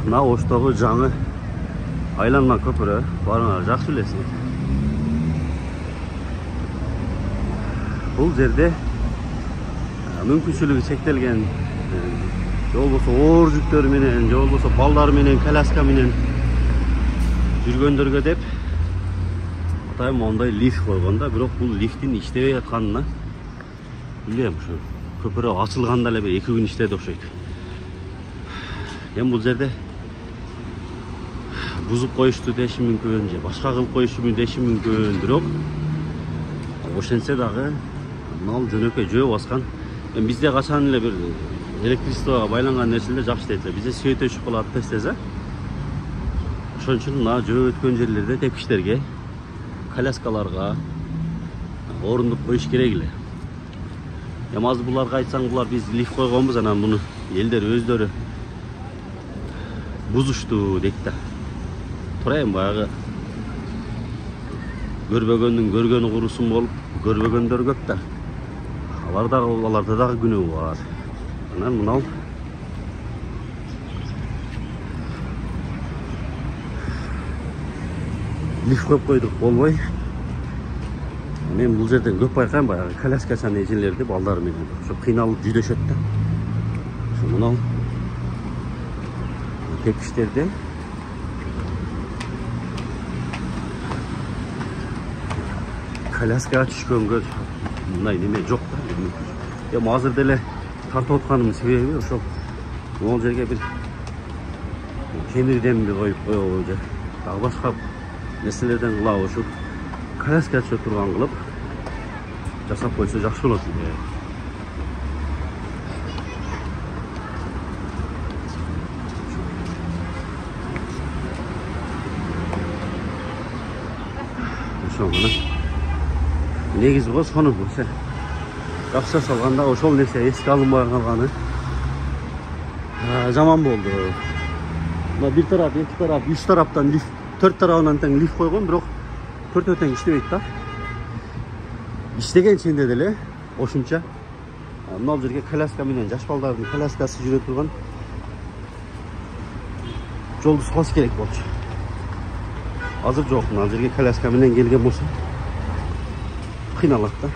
мына Оштогу жаңы айланма көпүрө барыңар жакшы билесиңер. Бул жерде мүмкүнчүлүгү чектелген же болбосо оор жүктөр менен, же болбосо балдар менен, коляска менен жүргөндөргө деп атайын мондай лифт койгон да, бирок бул лифттин иштебей атканына билбейм, ушу көпүрө ачылганда эле 2 күн иштеди окшойт. Эми бул жерде бузуп коюшту деши мүмкүн, же башка кылып коюшту деши мүмкүн, бирок ошентсе дагы мына жөнөкөй жөө баскан. Бизде качан эле бир электричествого байланган нерселер жакшы дейт эле. Бизде свет өчүп калат тез-тез. Ошон үчүн мына жөө өткөн жерлерде тепкичтерге, коляскаларга орундук коюш керек эле. Эми азыр буларга айтсаң, булар биз лифт койгонбуз, анан муну элдер өздөрү бузушту дейт да. Турайын баягы көрбөгөндүн көргөнү курусун болуп, көрбөгөндөр көп да. Аларда дагы күнөө бар. Анан мынау лифт коюп койдук болбой. Мен бул жерден көп байкайм, баягы коляскачан эжелерди балдары менен ошо кыйналып жүдөшөт да. Ошо мынау тепкичтерде коляскага түшкөнгө мындай неме жок да. Эми азыр деле тартып атканымдын себеби ошол могул жерге бир темирденди коюп коелу же дагы башка нерселерден кылабы, ушу коляска түшө турган кылып жасап койсо жакшы болот. Ошо мына негизи го сону жакшы жасалганда ошол нерсе эске алынбай калганы жаман болду. Мына бир тарап, эки тарап, 3 тараптан лифт, 4 тарабынан тең лифт койгон, бирок 4 тең иштебейт да. Иштеген ченде деле ошунча мына жерге коляска менен жаш балдардын коляскасы жүрө турган жолду салыш керек болчу. Азыр жок, мына жерге коляска менен келген болсо кыйналат да.